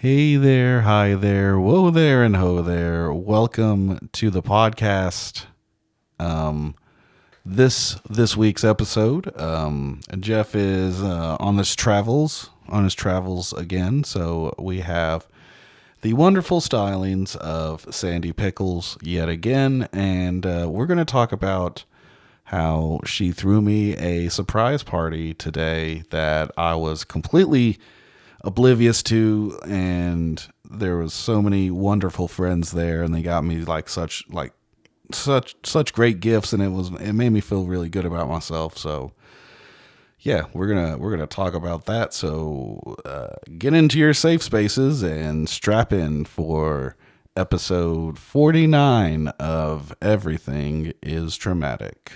Hey there, hi there, whoa there, and ho there. Welcome to the podcast. This week's episode, Jeff is on his travels again. So we have the wonderful stylings of Sandy Pickles yet again, and we're going to talk about how she threw me a surprise party today that I was completely oblivious to, and there was so many wonderful friends there, and they got me such great gifts, and it made me feel really good about myself. So yeah, we're gonna talk about that. So get into your safe spaces and strap in for episode 49 of Everything is Traumatic.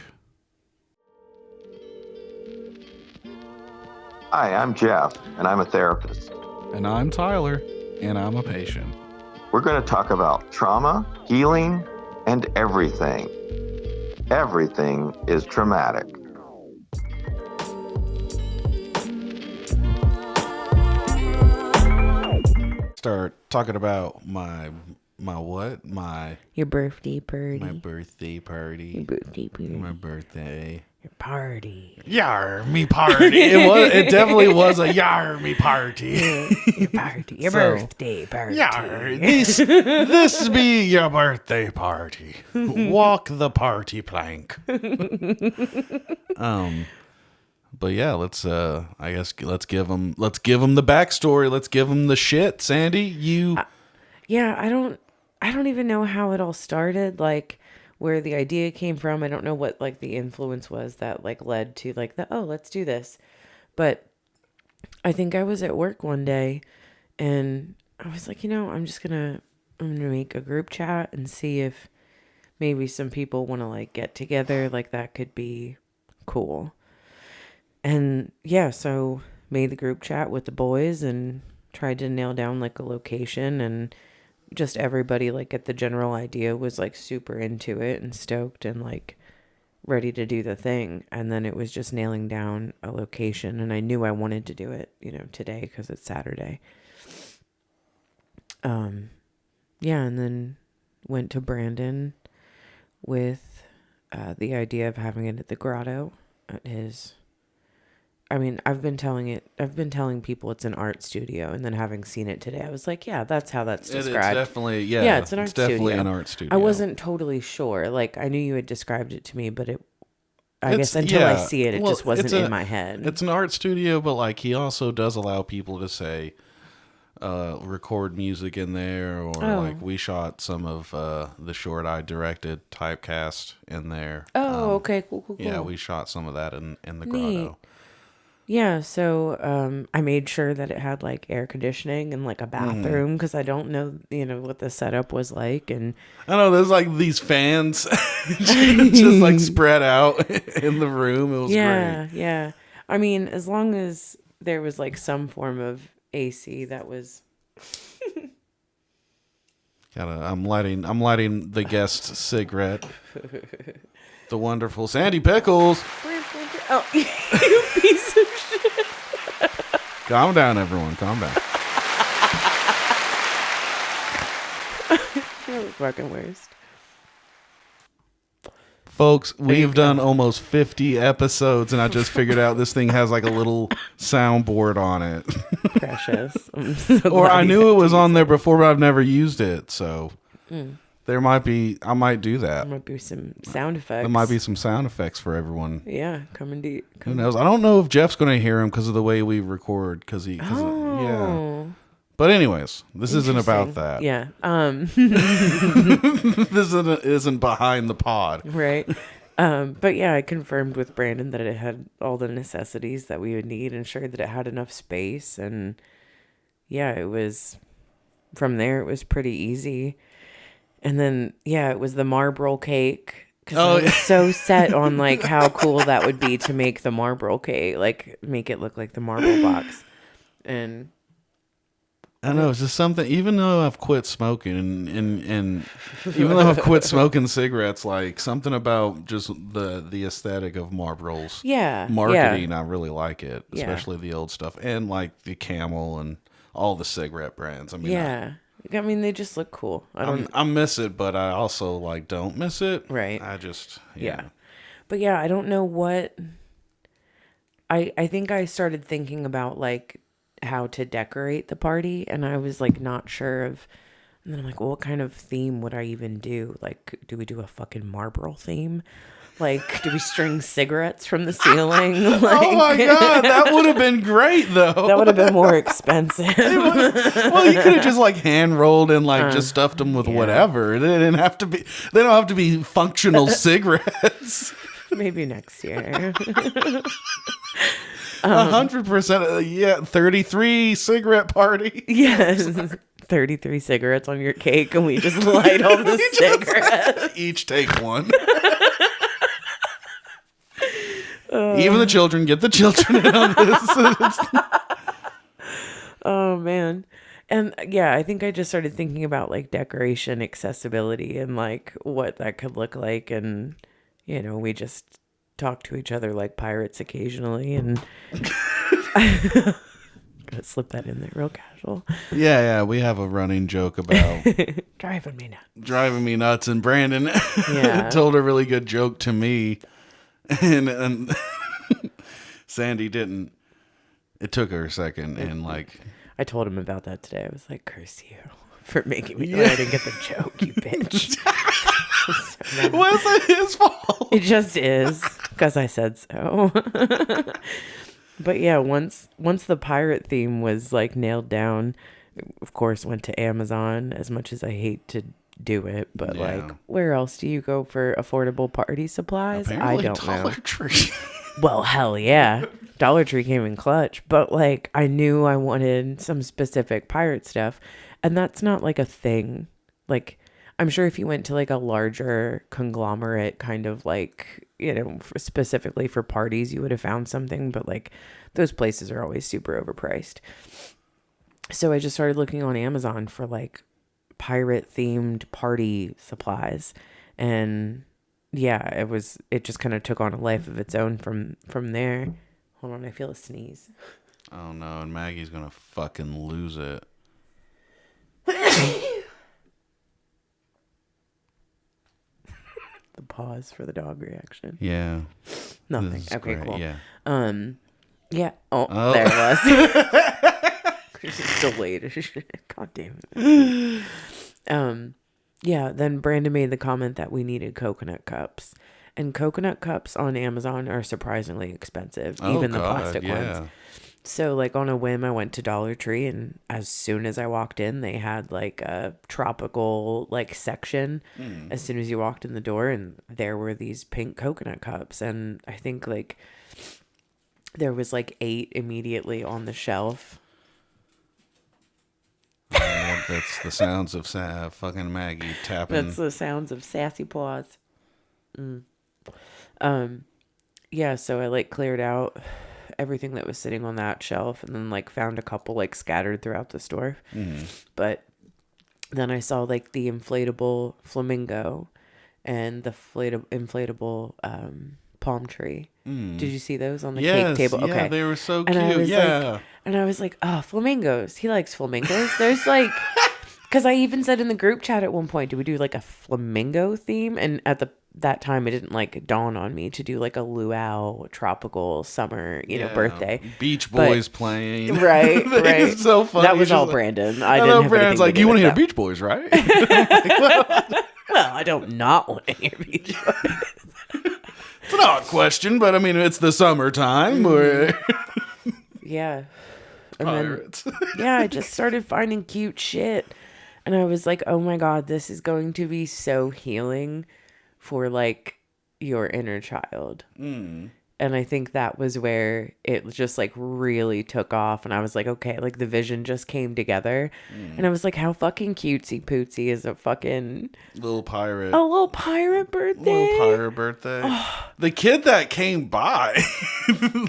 Hi, I'm Jeff, and I'm a therapist. And I'm Tyler, and I'm a patient. We're going to talk about trauma, healing, and everything. Everything is traumatic. Start talking about your birthday party. My birthday party. Your birthday party. My birthday. Your party. Yarmy party. It definitely was a yarmy party. Your party. Your birthday party. This be your birthday party. Walk the party plank. But yeah, let's give them the backstory. Let's give them the shit. Sandy, I don't even know how it all started, like where the idea came from. I don't know what like the influence was that like led to like let's do this. But I think I was at work one day and I was like, I'm gonna make a group chat and see if maybe some people want to like get together. Like that could be cool. And yeah, so made the group chat with the boys and tried to nail down like a location, and just everybody like at the general idea was like super into it and stoked and like ready to do the thing. And then it was just nailing down a location, and I knew I wanted to do it, today because it's Saturday. And then went to Brandon with the idea of having it at the grotto at his. I've been telling people it's an art studio, and then having seen it today, I was like, yeah, that's how that's described. It's definitely, it's an art studio. Definitely an art studio. I wasn't totally sure. Like, I knew you had described it to me, but I guess until I see it, just wasn't in my head. It's an art studio, but like he also does allow people to say, record music in there, or like we shot some of the short I directed Typecast in there. Okay, cool. Yeah, we shot some of that in the grotto. Yeah, so I made sure that it had like air conditioning and like a bathroom, because I don't know, what the setup was like. And I know there's like these fans just like spread out in the room. It was great. Yeah. As long as there was like some form of AC, that was. I'm lighting the guest cigarette. The wonderful Sandy Pickles. Oh, you piece of shit. Calm down, everyone. Calm down. You're the fucking worst. Folks, we've done almost 50 episodes, and I just figured out this thing has like a little soundboard on it. Precious. Or I knew it was on there before, but I've never used it, so I might do that. There might be some sound effects. There might be some sound effects for everyone. Yeah, coming deep. Who knows? I don't know if Jeff's going to hear him because of the way we record. Oh. But anyways, this isn't about that. Yeah. This isn't behind the pod. Right. But yeah, I confirmed with Brandon that it had all the necessities that we would need, ensured that it had enough space. And yeah, from there, it was pretty easy. And then, yeah, it was the Marlboro cake. Because I was so set on like how cool that would be to make the Marlboro cake, like make it look like the Marlboro box. And I know, it's just something, even though I've quit smoking and even though I've quit smoking cigarettes, like something about just the aesthetic of Marlboro's marketing, I really like it, especially the old stuff, and like the camel and all the cigarette brands. I mean, Yeah. I mean, they just look cool. I miss it, but I also like don't miss it. Right. I just Yeah. But yeah, I don't know what I think I started thinking about like how to decorate the party, and I was like not sure of. And then I'm like, well, what kind of theme would I even do? Like, do we do a fucking Marlboro theme? Like, do we string cigarettes from the ceiling? Like, Oh my god, that would have been great though. that would have been more expensive. Well, you could have just like hand rolled and like just stuffed them with whatever. They didn't have to be. They don't have to be functional cigarettes. Maybe next year. 100%. Yeah, 33 cigarette party. Yes. 33 cigarettes on your cake, and we just light all the cigarettes. Each take one. Even the children, get the children in on this. Oh man. And yeah, I think I just started thinking about like decoration accessibility and like what that could look like, and we just talk to each other like pirates occasionally, and gotta slip that in there real casual. Yeah, we have a running joke about Driving me nuts. And Brandon told a really good joke to me, and Sandy didn't. It took her a second, and like I told him about that today. I was like, curse you for making me I didn't get the joke, you bitch. Was it his fault? It just is, because I said so. But yeah, once the pirate theme was like nailed down, of course went to Amazon, as much as I hate to do it, but like, where else do you go for affordable party supplies? Apparently I don't Dollar know. Tree. Well, hell yeah. Dollar Tree came in clutch, but like I knew I wanted some specific pirate stuff, and that's not like a thing. Like, I'm sure if you went to like a larger conglomerate kind of like, specifically for parties, you would have found something, but like those places are always super overpriced. So I just started looking on Amazon for like pirate themed party supplies, and yeah, it just kind of took on a life of its own from there. Hold on, I feel a sneeze. Oh no, and Maggie's gonna fucking lose it. The pause for the dog reaction. Yeah. Nothing. Okay, great. cool. Yeah. Yeah. Oh, there it was. It's delayed. God damn it. Yeah, then Brandon made the comment that we needed coconut cups. And coconut cups on Amazon are surprisingly expensive, even the plastic ones. So like on a whim, I went to Dollar Tree, and as soon as I walked in, they had like a tropical like section as soon as you walked in the door, and there were these pink coconut cups, and I think like there was like 8 immediately on the shelf. That's the sounds of fucking Maggie tapping. That's the sounds of sassy paws. Yeah, so I like cleared out everything that was sitting on that shelf, and then like found a couple like scattered throughout the store. But then I saw like the inflatable flamingo and the inflatable palm tree. Did you see those on the cake table? Yeah, Okay, they were so and cute. I was like, oh, flamingos. He likes flamingos. There's like, because I even said in the group chat at one point, do we do like a flamingo theme? And at that time, it didn't like dawn on me to do like a luau tropical summer, birthday. Beach Boys playing. Right. It's so funny. That was all Brandon. I know didn't have Brandon's anything like, to do you want to with hear that. Beach Boys, right? Well, I don't not want to hear Beach Boys. It's an odd question, but I mean, it's the summertime. Yeah. And Pirates. then, I just started finding cute shit. And I was like, oh my God, this is going to be so healing for like your inner child. And I think that was where it just like really took off. And I was like, okay, like the vision just came together. And I was like, how fucking cutesy pootsy is a fucking little pirate birthday. The kid that came by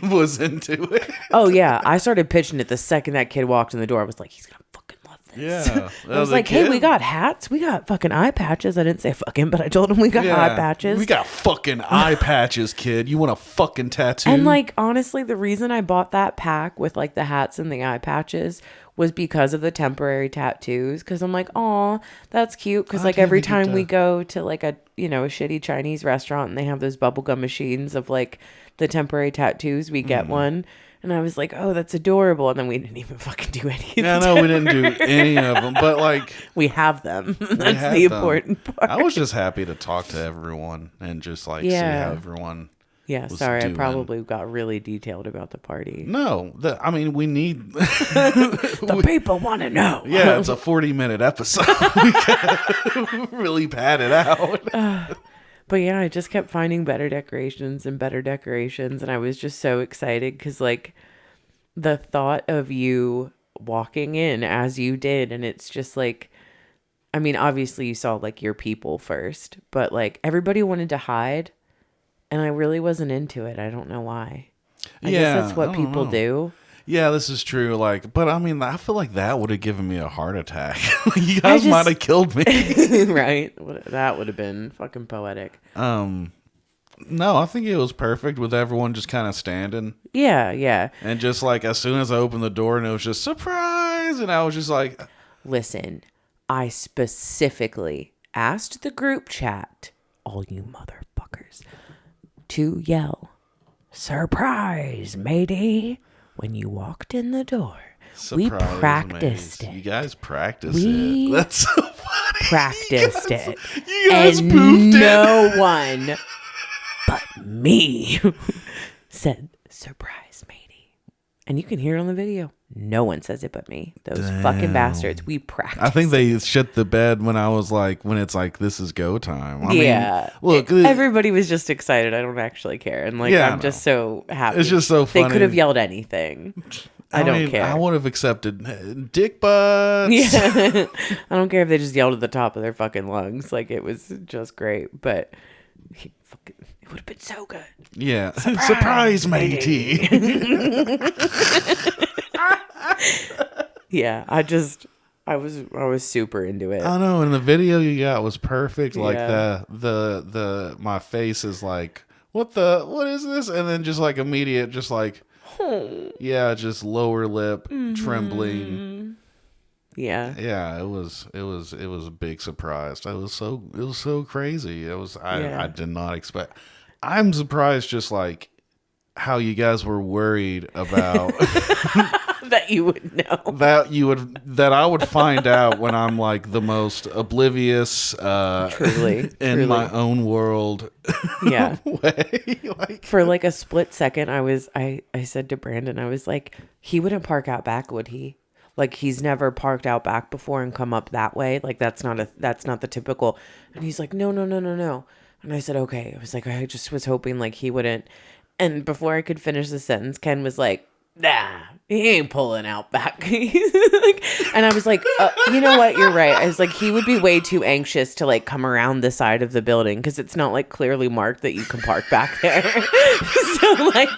was into it. Oh yeah, I started pitching it the second that kid walked in the door. I was like, he's gonna fucking love this. Yeah. I was like, hey, we got hats. We got fucking eye patches. I didn't say fucking, but I told him we got eye patches. We got fucking eye patches, kid. You want a fucking tattoo? And like, honestly, the reason I bought that pack with like the hats and the eye patches was because of the temporary tattoos. Cause I'm like, oh, that's cute. Cause like every time we go to like a, a shitty Chinese restaurant and they have those bubblegum machines of like the temporary tattoos, we get one. And I was like, oh, that's adorable. And then we didn't even fucking do any of them. Yeah, no, we didn't do any of them. But like, we have them. That's the important part. I was just happy to talk to everyone and just like see how everyone was sorry, doing. I probably got really detailed about the party. No, I mean, we need... the people want to know. Yeah, it's a 40-minute episode. We gotta really pad it out. But yeah, I just kept finding better decorations. And I was just so excited because like the thought of you walking in as you did, and it's just like, I mean, obviously you saw like your people first, but like everybody wanted to hide. And I really wasn't into it. I don't know why. I guess that's what people do. Yeah, this is true. Like, but I mean, I feel like that would have given me a heart attack. You guys might have killed me. Right? That would have been fucking poetic. No, I think it was perfect with everyone just kind of standing. Yeah, yeah. And just like as soon as I opened the door and it was just surprise, and I was just like, listen, I specifically asked the group chat, all you motherfuckers, to yell, surprise, matey, when you walked in the door. We practiced it. You guys practiced it. That's so funny. Practiced it. You guys and poofed it. No one but me said, surprise, matey. And you can hear it on the video. No one says it but me. Those fucking bastards. We practiced. I think they shit the bed when it's like, this is go time. I mean, look. Everybody was just excited. I don't actually care. And like, I'm just so happy. It's just so funny. They could have yelled anything. I don't care. I would have accepted dick butts. Yeah. I don't care if they just yelled at the top of their fucking lungs. Like, it was just great. But it would have been so good. Yeah. Surprise matey. Yeah, I was super into it. I know, and the video you got was perfect. Like the my face is like, what is this? And then just like immediate, just like, just lower lip trembling. Yeah, it was a big surprise. It was so crazy. I did not expect. I'm surprised just like how you guys were worried about that you would know. That I would find out when I'm like the most oblivious truly in my own world way. Like, for like a split second I said to Brandon, I was like, he wouldn't park out back, would he? Like, he's never parked out back before and come up that way. Like, that's not the typical. And he's like, no. And I said, okay. I was like, I just was hoping like he wouldn't. And before I could finish the sentence, Ken was like, nah, he ain't pulling out back. And I was like, you know what? You're right. I was like, he would be way too anxious to like come around the side of the building because it's not like clearly marked that you can park back there. So like,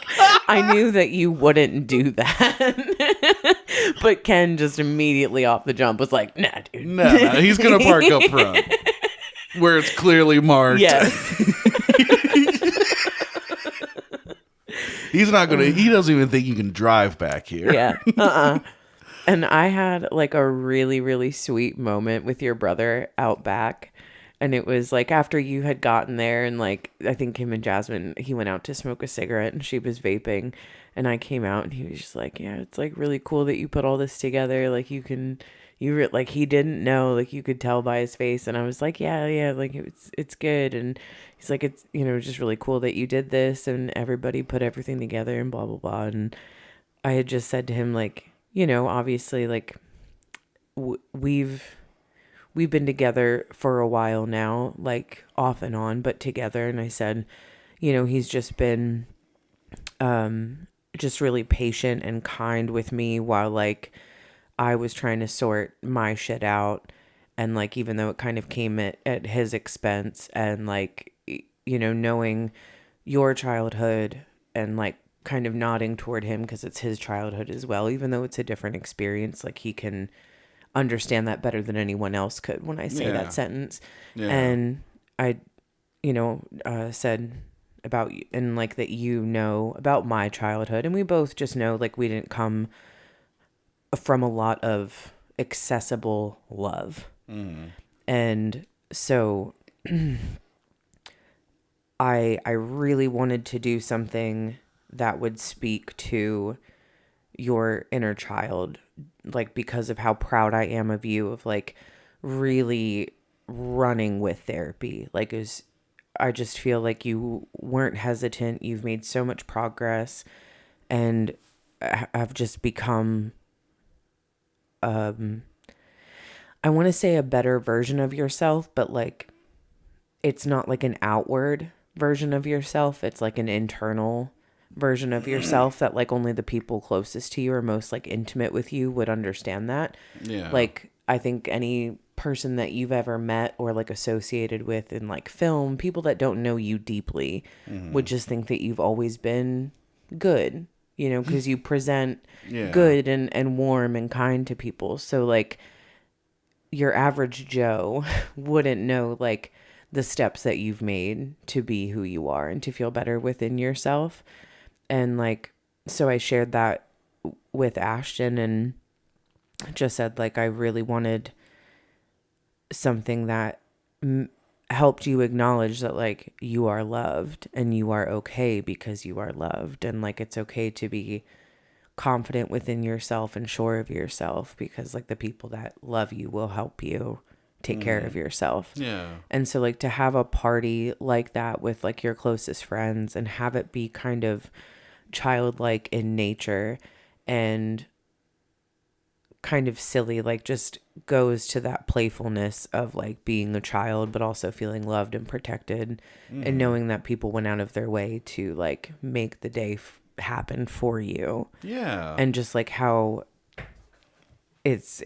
I knew that you wouldn't do that. But Ken just immediately off the jump was like, nah, dude. No, he's going to park up front where it's clearly marked. Yes. He's not going to, he doesn't even think you can drive back here. Yeah. And I had like a really, really sweet moment with your brother out back. And it was like after you had gotten there and like, I think him and Jasmine, he went out to smoke a cigarette and she was vaping. And I came out and he was just like, yeah, it's like really cool that you put all this together. Like like he didn't know, like you could tell by his face. And I was like, yeah, like it's good. And he's like, it's, just really cool that you did this and everybody put everything together and blah, blah, blah. And I had just said to him, like, obviously like we've been together for a while now, like off and on, but together. And I said, he's just been, just really patient and kind with me while like I was trying to sort my shit out. And like, even though it kind of came at his expense and like, knowing your childhood and like kind of nodding toward him because it's his childhood as well, even though it's a different experience, like he can understand that better than anyone else could when I say Yeah. that sentence. Yeah. And I, said about, and like that, about my childhood, and we both just know, like, we didn't come from a lot of accessible love. And so I really wanted to do something that would speak to your inner child, like, because of how proud I am of you, of like really running with therapy. Like, I just feel like you weren't hesitant. You've made so much progress, and have just become, I want to say, a better version of yourself, but like, it's not like an outward version of yourself. It's like an internal version of yourself that like only the people closest to you or most like intimate with you would understand that. Yeah. Like, I think any person that you've ever met or like associated with in like film, people that don't know you deeply would just think that you've always been good, because you present good and warm and kind to people. So like, your average Joe wouldn't know like the steps that you've made to be who you are and to feel better within yourself. And like, so I shared that with Ashton and just said, like, I really wanted something that helped you acknowledge that, like, you are loved and you are okay because you are loved. And like, it's okay to be confident within yourself and sure of yourself, because like the people that love you will help you take care of yourself. Yeah. And so like, to have a party like that with like your closest friends and have it be kind of childlike in nature and kind of silly, like just goes to that playfulness of like being a child, but also feeling loved and protected and knowing that people went out of their way to like make the day happen for you. Yeah. And just like how it's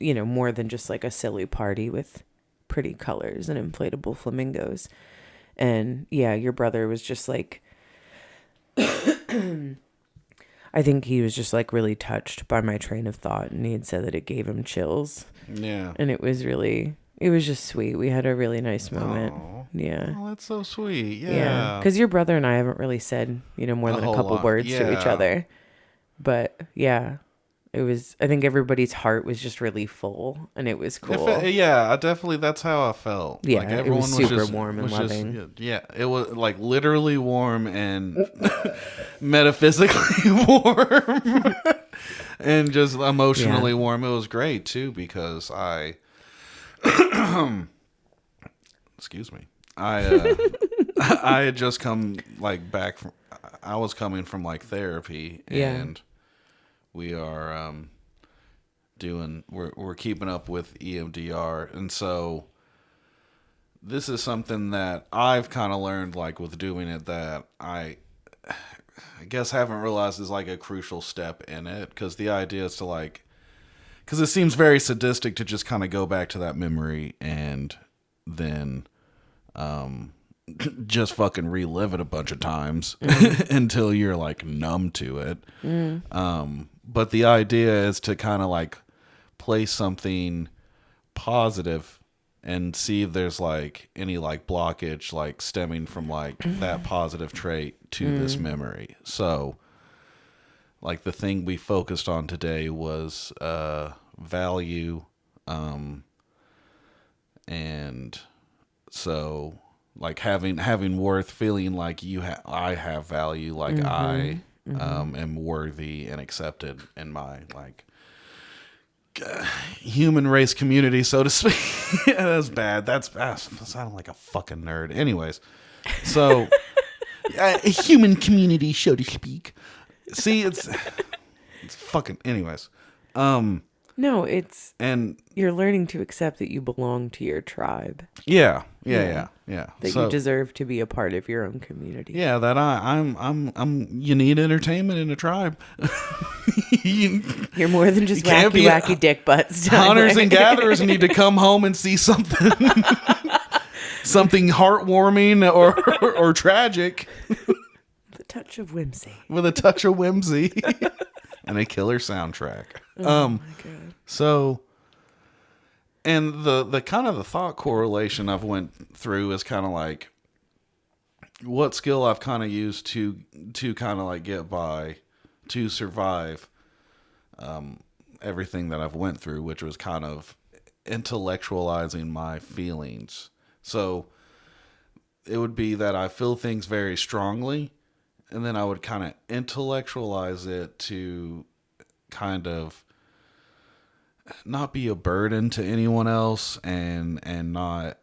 more than just like a silly party with pretty colors and inflatable flamingos. And yeah, your brother was just like I think he was just like really touched by my train of thought, and he had said that it gave him chills. Yeah. And it was just sweet. We had a really nice moment. Aw. Yeah. Oh, that's so sweet. Yeah. Yeah. Because your brother and I haven't really said, more than a whole couple lot. words to each Yeah. other. But yeah, I think everybody's heart was just really full, and it was cool. Definitely. That's how I felt. Yeah, like, it everyone was super warm and loving. It was like literally warm and metaphysically warm, and just emotionally warm. It was great too, because excuse me, I had just come like back from. I was coming from like therapy, and we are we're keeping up with EMDR, and so this is something that I've kind of learned, like, with doing it, that I guess haven't realized is like a crucial step in it, because the idea is to like, because it seems very sadistic to just kind of go back to that memory and then just fucking relive it a bunch of times until you're like numb to it. But the idea is to kind of like play something positive and see if there's like any like blockage like stemming from like that positive trait to this memory. So like the thing we focused on today was value, and so like having worth, feeling like I have value, like I am worthy and accepted in my like human race community, so to speak. That's bad. That's sounding like a fucking nerd. Anyways, so a human community, so to speak. See, it's fucking. Anyways, No, and you're learning to accept that you belong to your tribe. yeah. That you deserve to be a part of your own community. Yeah, that I'm. You need entertainment in a tribe. You're more than just can't be wacky dick butts. Tyler. Hunters and gatherers need to come home and see something, something heartwarming or tragic, with a touch of whimsy. With a touch of whimsy, and a killer soundtrack. Oh my God. So And the kind of the thought correlation I've went through is kind of like what skill I've kind of used to kind of like get by, to survive everything that I've went through, which was kind of intellectualizing my feelings. So it would be that I feel things very strongly, and then I would kind of intellectualize it to kind of not be a burden to anyone else, and not,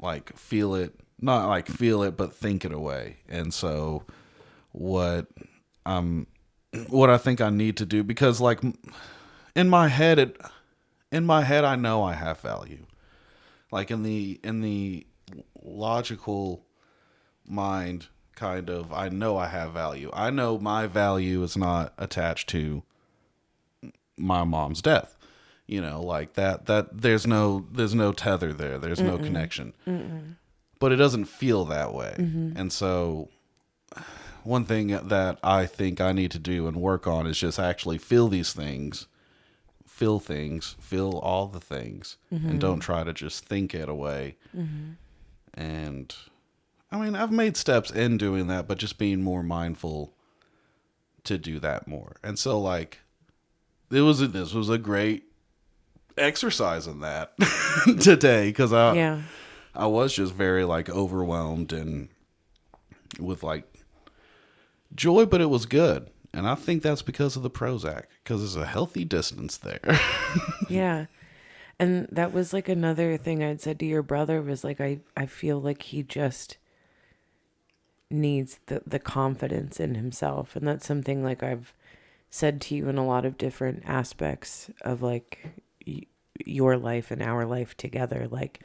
like feel it, not like feel it, but think it away. And so what what I think I need to do, because like in my head I know I have value. Like in the logical mind, kind of, I know I have value. I know my value is not attached to my mom's death. Like that there's no tether there. There's no connection. But it doesn't feel that way. And so one thing that I think I need to do and work on is just actually feel these things. Feel all the things, and don't try to just think it away. And I mean, I've made steps in doing that, but just being more mindful to do that more. And so like, this was a great exercise in that today, because I was just very like overwhelmed and with like joy, but it was good. And I think that's because of the Prozac, because there's a healthy distance there. Yeah. And that was like another thing I'd said to your brother was like, I feel like he just needs the confidence in himself. And that's something like I've said to you in a lot of different aspects of like your life and our life together. Like,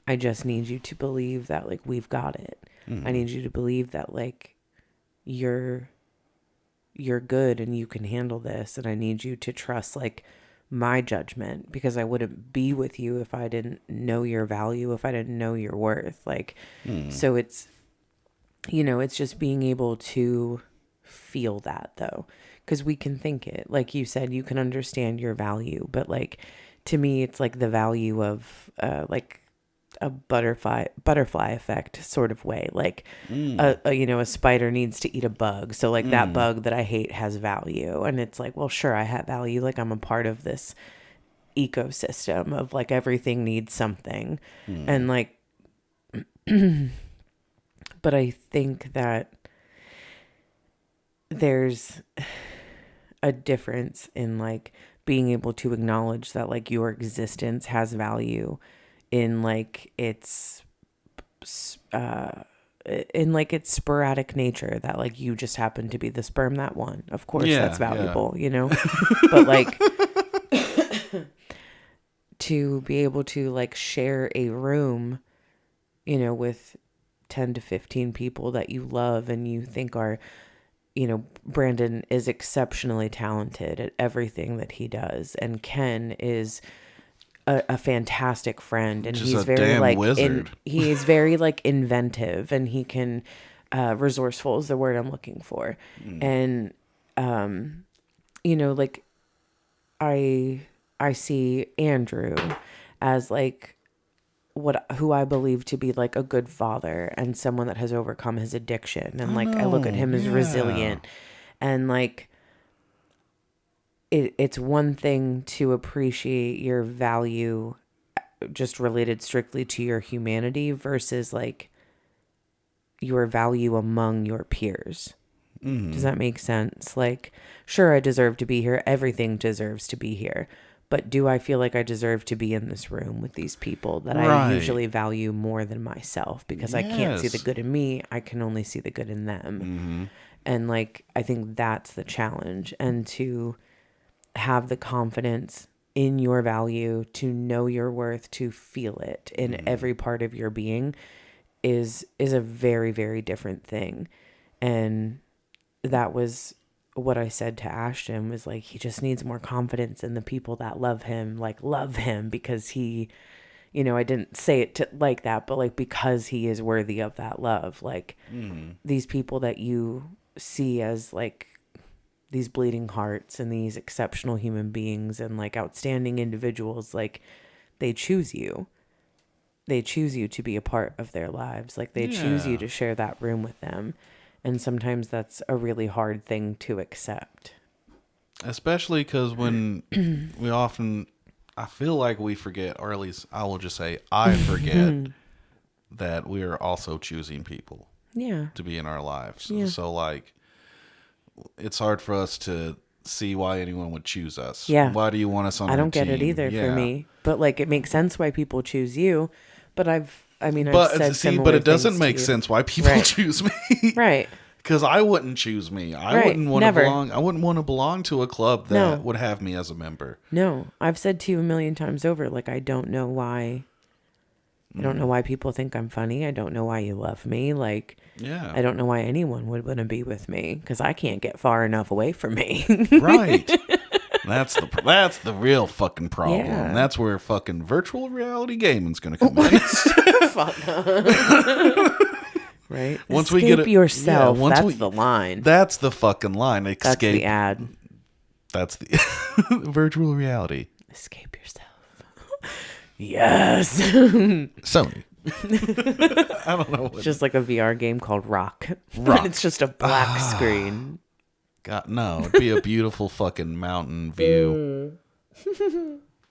I just need you to believe that like we've got it. I need you to believe that like you're good and you can handle this. And I need you to trust like my judgment, because I wouldn't be with you if I didn't know your value, if I didn't know your worth. Like, so it's, it's just being able to feel that though, because we can think it, like you said, you can understand your value, but like, to me, it's like the value of, like a butterfly effect sort of way. Like, a spider needs to eat a bug. So like that bug that I hate has value. And it's like, well, sure, I have value. Like I'm a part of this ecosystem of like everything needs something. And like, but I think that there's a difference in like being able to acknowledge that like your existence has value in like its sporadic nature, that like you just happen to be the sperm that won. Of course, that's valuable, but like to be able to like share a room, with 10 to 15 people that you love and you think are, Brandon is exceptionally talented at everything that he does, and Ken is a fantastic friend, and Just he's a very damn like wizard. he is very like inventive, and he can resourceful is the word I'm looking for. And like I see Andrew as like who I believe to be like a good father and someone that has overcome his addiction, and like I look at him as resilient, and like it's one thing to appreciate your value just related strictly to your humanity versus like your value among your peers. Does that make sense? Like, sure, I deserve to be here. Everything deserves to be here. But do I feel like I deserve to be in this room with these people that I usually value more than myself, because I can't see the good in me. I can only see the good in them. And like, I think that's the challenge. And to have the confidence in your value, to know your worth, to feel it in every part of your being is a very, very different thing. And that was what I said to Ashton, was like, he just needs more confidence in the people that love him, because he, I didn't say it like that, but like, because he is worthy of that love. Like these people that you see as like these bleeding hearts and these exceptional human beings and like outstanding individuals, like they choose you. They choose you to be a part of their lives. Like they choose you to share that room with them. And sometimes that's a really hard thing to accept. Especially because when we often, I feel like we forget, or at least I will just say I forget that we are also choosing people to be in our lives. Yeah. So like, it's hard for us to see why anyone would choose us. Yeah. Why do you want us on I our don't get it team? either for me. But like it makes sense why people choose you. But I've said similar but it doesn't things make to you. sense why people Right. choose me. Right. Because I wouldn't choose me. I Right. wouldn't want to Never. belong. I wouldn't want to belong to a club that No. would have me as a member. No, I've said to you a million times over, like, I don't know why. I don't know why people think I'm funny. I don't know why you love me. Like, Yeah. I don't know why anyone would want to be with me because I can't get far enough away from me. Right. That's the real fucking problem. Yeah. That's where fucking virtual reality gaming's gonna come in. Fuck. Right? Once Escape we get it, yourself. once That's we- the line. That's the fucking line. That's Escape. the ad. That's the virtual reality. Escape yourself. Yes. Sony. I don't know. It's just like a VR game called Rock. Rock. It's just a black screen. God, no. It'd be a beautiful fucking mountain view.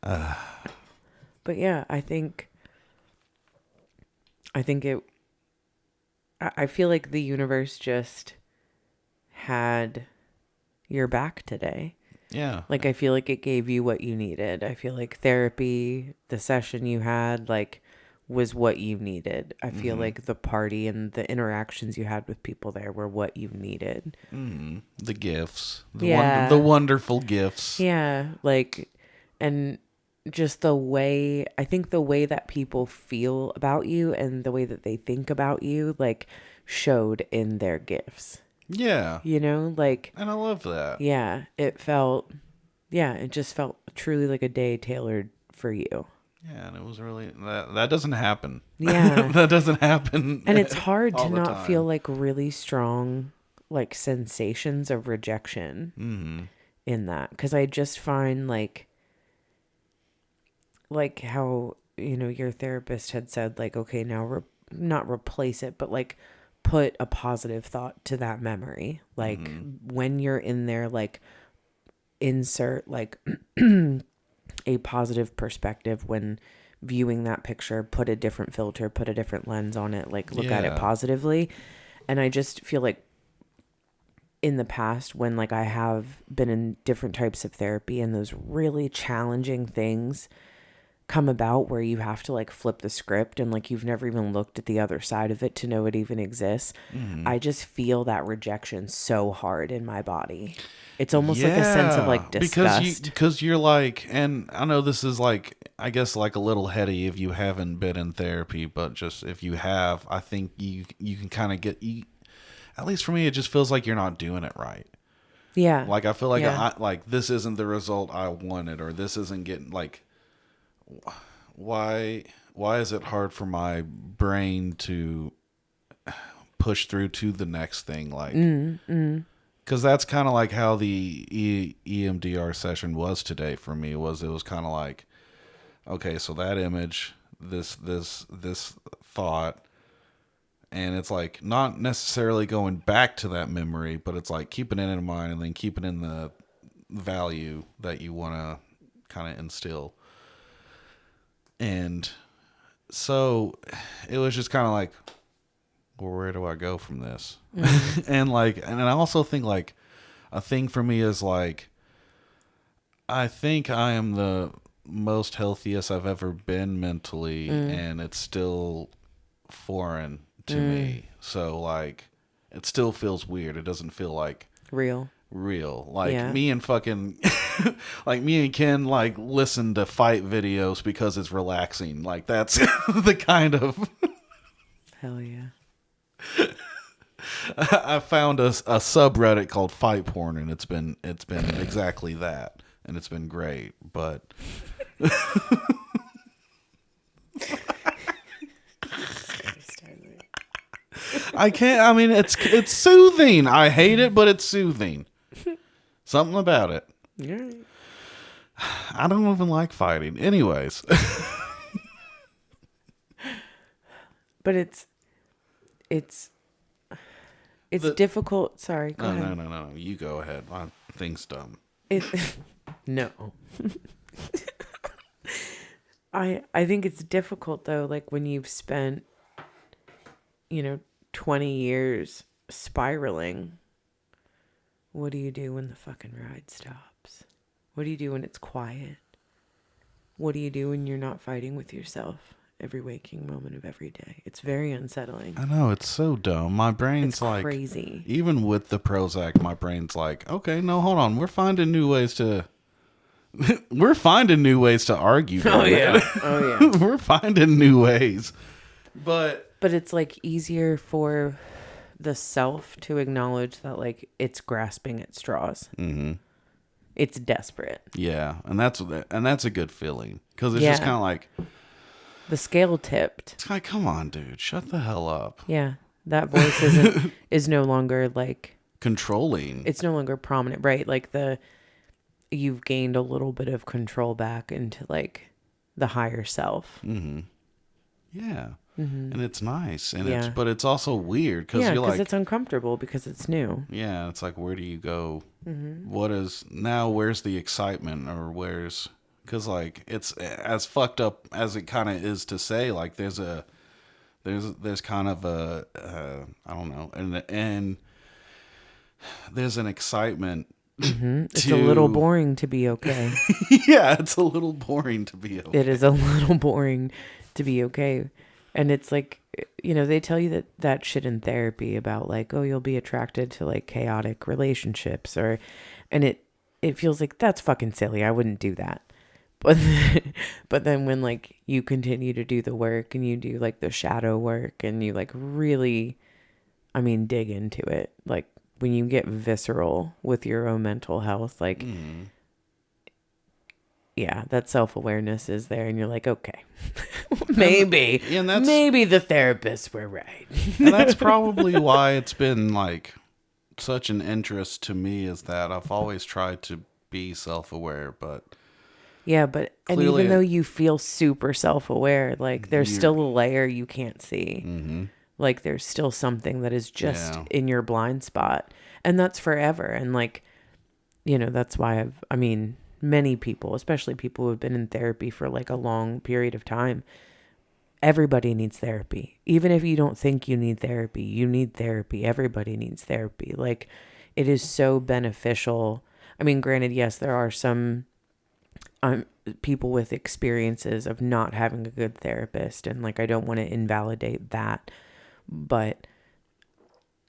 But yeah, I feel like the universe just had your back today. Yeah. Like, I feel like it gave you what you needed. I feel like therapy, the session you had, like, was what you needed. I feel like the party and the interactions you had with people there were what you needed. The gifts. Yeah. The wonderful gifts. Yeah. Like, and just I think the way that people feel about you and the way that they think about you, like, showed in their gifts. Yeah. You know, like, And I love that. yeah, it just felt truly like a day tailored for you. Yeah, and it was really that doesn't happen. Yeah. That doesn't happen. And it's hard to all the not time. feel like really strong, like, sensations of rejection in that. Because I just find like how, you know, your therapist had said, like, okay, now not replace it, but like put a positive thought to that memory. Like when you're in there, like insert like a positive perspective when viewing that picture, put a different filter, put a different lens on it, like look at it Yeah. positively. And I just feel like in the past when like I have been in different types of therapy and those really challenging things come about where you have to like flip the script and like you've never even looked at the other side of it to know it even exists. I just feel that rejection so hard in my body. It's almost like a sense of like disgust. Because you're like, and I know this is like, I guess like a little heady if you haven't been in therapy, but just if you have, I think you can kind of at least for me, it just feels like you're not doing it right. Yeah. Like I feel like Yeah. like this isn't the result I wanted, or this isn't getting like. Why is it hard for my brain to push through to the next thing? Like, because that's kind of like how the EMDR session was today for me. It was kind of like, okay, so that image, this thought, and it's like not necessarily going back to that memory, but it's like keeping it in mind and then keeping in the value that you want to kind of instill. And so it was just kind of like, well, where do I go from this? and I also think like a thing for me is like, I think I am the most healthiest I've ever been mentally, and it's still foreign to me. So like, it still feels weird. It doesn't feel like Real. Like Yeah. me and fucking like me and Ken like listen to fight videos because it's relaxing. Like that's the kind of Hell yeah. I found a subreddit called fight porn, and it's been exactly that, and it's been great. But I can't. I mean, it's soothing. I hate it, but it's soothing. Something about it. Yeah. I don't even like fighting. Anyways. But it's difficult. Sorry, go No, ahead. no. You go ahead. My thing's dumb. It no. I think it's difficult though, like when you've spent 20 years spiraling. What do you do when the fucking ride stops? What do you do when it's quiet? What do you do when you're not fighting with yourself every waking moment of every day? It's very unsettling. I know, it's so dumb. My brain's It's like crazy. Even with the Prozac, my brain's like, okay, no, hold on. We're finding new ways to argue. Oh man. yeah. Oh yeah. We're finding new ways. But it's like easier for the self to acknowledge that like it's grasping at straws. Mm-hmm. It's desperate. yeah, and that's a good feeling, because it's just Yeah. kind of like, The scale tipped. it's like, come on, dude, shut the hell up. Yeah. That voice is no longer like, Controlling. it's no longer prominent, right? Like you've gained a little bit of control back into like the higher self. Mm-hmm. Yeah. And it's nice, and Yeah. but it's also weird, because Yeah, you're because like, it's uncomfortable because it's new. yeah, it's like, where do you go? Where's the excitement, or because like, it's as fucked up as it kind of is to say, like, there's kind of a I don't know, and there's an excitement. It's a little boring to be okay. Yeah, it's a little boring to be okay. It is a little boring to be okay. And it's like, they tell you that shit in therapy about like, oh, you'll be attracted to like chaotic relationships, and it feels like that's fucking silly. I wouldn't do that. But then when like you continue to do the work and you do like the shadow work and you like really, dig into it, like when you get visceral with your own mental health, like, yeah, that self-awareness is there, and you're like, okay, maybe the therapists were right. And that's probably why it's been like such an interest to me, is that I've always tried to be self-aware, but Yeah, but and clearly even though you feel super self-aware, like there's still a layer you can't see. Mm-hmm. Like there's still something that is just in your blind spot, and that's forever. And like, that's why many people, especially people who have been in therapy for like a long period of time, everybody needs therapy. Even if you don't think you need therapy, you need therapy. Everybody needs therapy. Like, it is so beneficial. Granted, yes, there are some people with experiences of not having a good therapist, and like I don't want to invalidate that, but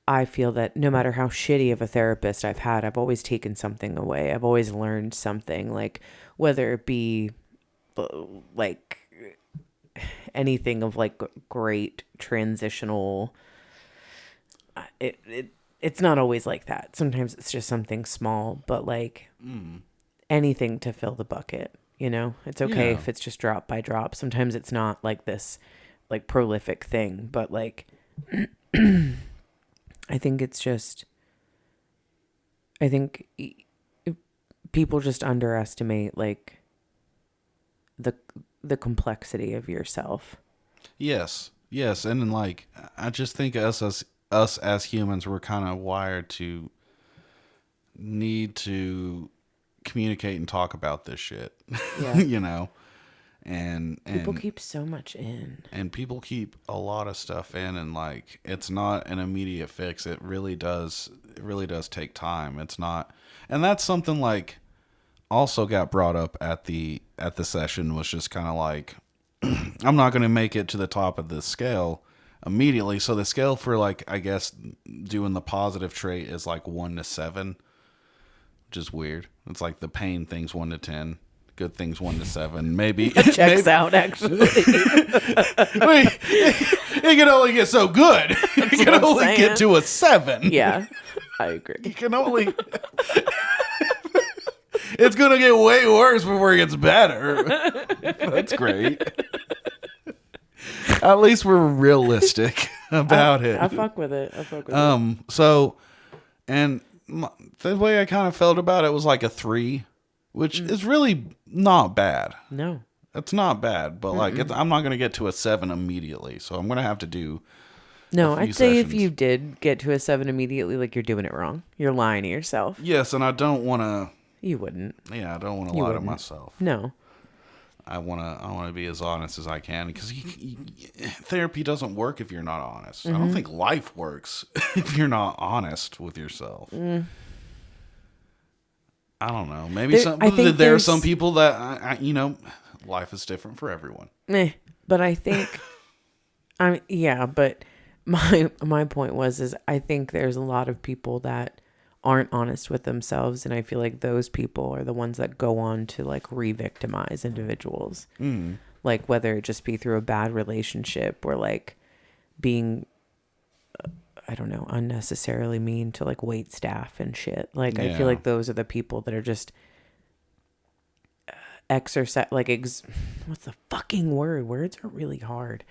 I feel that no matter how shitty of a therapist I've had, I've always taken something away. I've always learned something, like whether it be like anything of like great transitional. It's not always like that. Sometimes it's just something small, but like anything to fill the bucket. It's okay if it's just drop by drop. Sometimes it's not like this, like prolific thing, but like. I think people just underestimate like the complexity of yourself. yes, and then like, I just think us as humans, we're kind of wired to need to communicate and talk about this shit. Yeah. And people keep so much in, and people keep a lot of stuff in, and like, it's not an immediate fix. It really does take time. It's not, and that's something like also got brought up at the session, was just kind of like, I'm not going to make it to the top of the scale immediately. So the scale for like, I guess, doing the positive trait is like 1 to 7, which is weird. It's like the pain thing's 1 to 10. Good things 1 to 7, maybe. It checks out, actually. Wait, it can only get so good. You can only get to a 7. Yeah, I agree. You can only. It's gonna get way worse before it gets better. That's great. At least we're realistic about it. I fuck with it. So, and the way I kind of felt about it was like a 3. which is really not bad. No. It's not bad, but like I'm not going to get to a 7 immediately, so I'm going to have to do. No, I'd say if sessions. you did get to a 7 immediately, like, you're doing it wrong. You're lying to yourself. Yes, and I don't want to. You wouldn't. Yeah, I don't want to lie to myself. No. I want to be as honest as I can, because therapy doesn't work if you're not honest. I don't think life works if you're not honest with yourself. I don't know. Maybe there are some people that life is different for everyone. But I think but my point is I think there's a lot of people that aren't honest with themselves, and I feel like those people are the ones that go on to like re-victimize individuals. Like whether it just be through a bad relationship or like being I don't know, unnecessarily mean to like wait staff and shit. Like I feel like those are the people that are just exercise what's the fucking word? Words are really hard.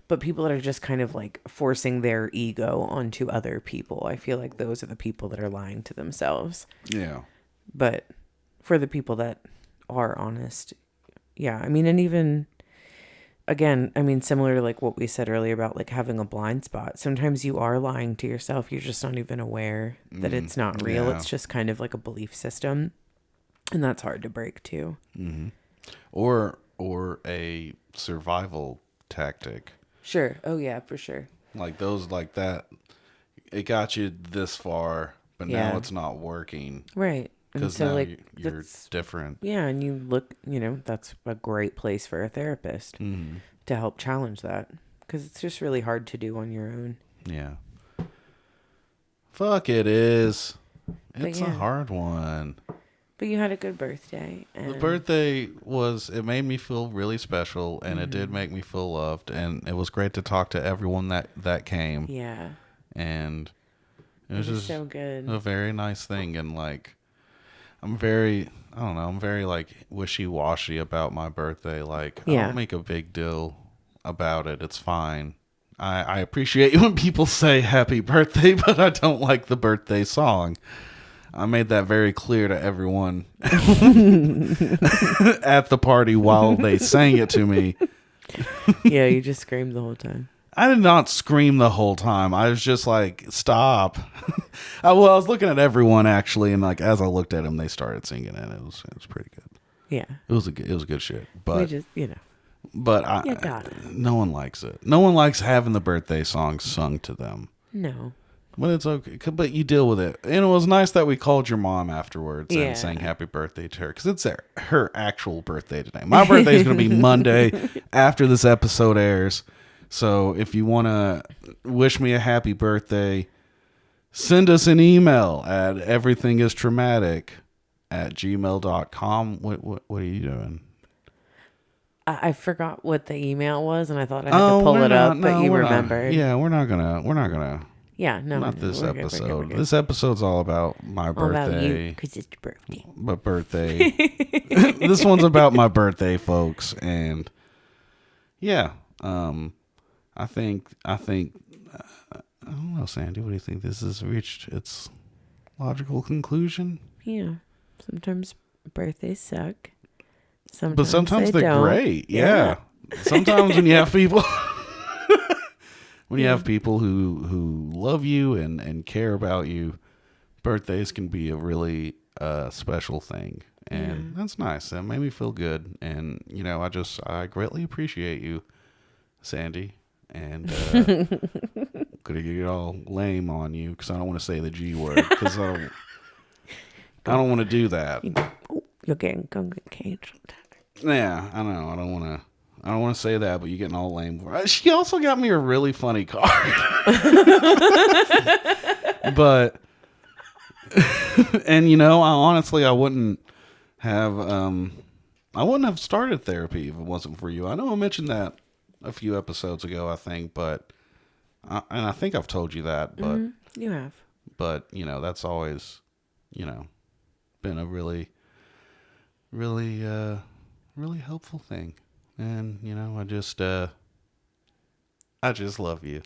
But people that are just kind of like forcing their ego onto other people. I feel like those are the people that are lying to themselves. Yeah. But for the people that are honest, yeah. I mean, and even, again, I mean, similar to like what we said earlier about like having a blind spot. Sometimes you are lying to yourself. You're just not even aware that it's not real. Yeah. It's just kind of like a belief system. And that's hard to break too. Mm-hmm. Or a survival tactic. Sure. Oh yeah, for sure. Like those, like that, it got you this far, but now it's not working. Right. Because so now like you're different. Yeah, and you look, that's a great place for a therapist to help challenge that. Because it's just really hard to do on your own. Yeah. Fuck, it is. It's yeah. a hard one. But you had a good birthday. And The birthday it made me feel really special, and it did make me feel loved, and it was great to talk to everyone that came. Yeah. And it was just so good. a very nice thing, and like, I'm very like wishy-washy about my birthday. Like, I don't make a big deal about it. It's fine. I appreciate when people say happy birthday, but I don't like the birthday song. I made that very clear to everyone at the party while they sang it to me. Yeah, you just screamed the whole time. I did not scream the whole time. I was just like, stop. I was looking at everyone actually, and like as I looked at them, they started singing, and it was pretty good. Yeah, it was good shit. But we just but no one likes it. No one likes having the birthday song sung to them. No. But it's okay. But you deal with it. And it was nice that we called your mom afterwards and sang happy birthday to her. Because it's her actual birthday today. My birthday is going to be Monday after this episode airs. So if you want to wish me a happy birthday, send us an email at everythingistraumatic@gmail.com. What are you doing? I forgot what the email was, and I thought I had to pull it up, but you remembered. Yeah, we're not gonna. Yeah, no. Not this episode. We're good. This episode's all about my birthday. All about you, because it's your birthday. My birthday. This one's about my birthday, folks. And yeah, I think, I don't know, Sandy, what do you think? This has reached its logical conclusion? Yeah. Sometimes birthdays suck. But sometimes they're don't. great. Yeah. Sometimes when you have people... When you have people who love you and care about you, birthdays can be a really special thing. And that's nice. That made me feel good. And, I greatly appreciate you, Sandy. And gonna get all lame on you because I don't want to say the G word. Because I don't want to do that. You're getting canceled. Yeah, I know. I don't want to say that, but you're getting all lame. She also got me a really funny card. But, and I wouldn't have started therapy if it wasn't for you. I know I mentioned that a few episodes ago, I think, but, and I think I've told you that, but. You have. But, that's always, been a really, really, really helpful thing. And, I just love you.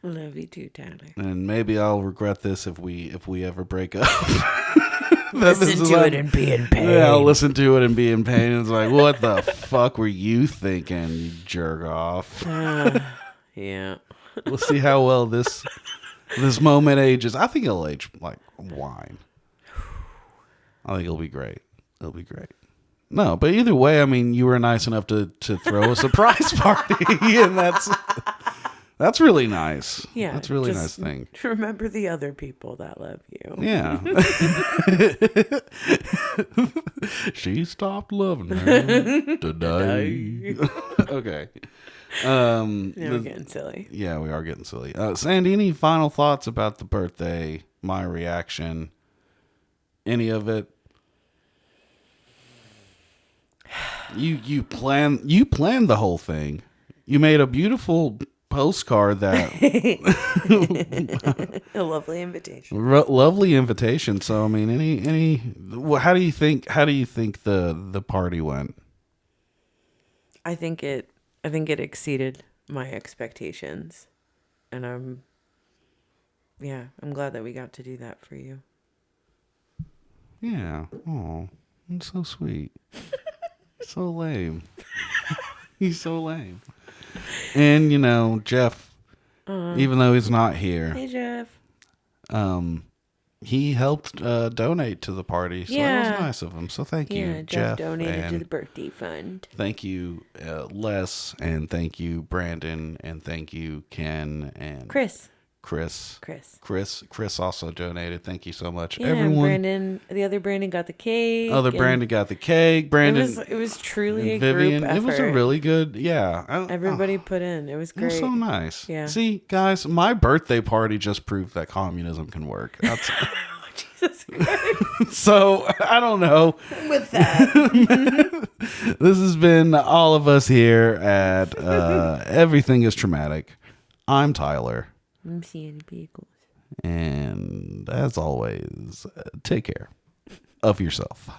Love you too, Tyler. And maybe I'll regret this if we ever break up. Listen to it and be in pain. Yeah, I'll listen to it and be in pain. It's like, what the fuck were you thinking, you jerk off? Yeah. We'll see how well this moment ages. I think it'll age like wine. I think it'll be great. It'll be great. No, but either way, I mean, you were nice enough to throw a surprise party, and that's really nice. Yeah. That's a really nice thing. Remember the other people that love you. Yeah. She stopped loving her today. Okay. Now we're getting silly. Yeah, we are getting silly. Sandy, any final thoughts about the birthday, my reaction, any of it? You planned the whole thing. You made a beautiful postcard that a lovely invitation. Lovely invitation. So I mean, how do you think the party went? I think it exceeded my expectations, and I'm glad that we got to do that for you. Yeah. Oh, it's so sweet. So lame. He's so lame. And Jeff, even though he's not here, hey Jeff, he helped donate to the party, so that was nice of him. So thank you, Jeff. Donated to the birthday fund. Thank you, Les, and thank you, Brandon, and thank you, Ken, and Chris also donated. Thank you so much, yeah, everyone. The other Brandon got the cake. Brandon got the cake. Brandon, it was truly a Vivian. group effort. It was a really good, yeah. Everybody put in. It was great. It was so nice. Yeah. See, guys, my birthday party just proved that communism can work. That's Jesus Christ. So I don't know. With that, this has been all of us here at Everything is Traumatic. I'm Tyler. I'm Sandy Pickles. And as always, take care of yourself.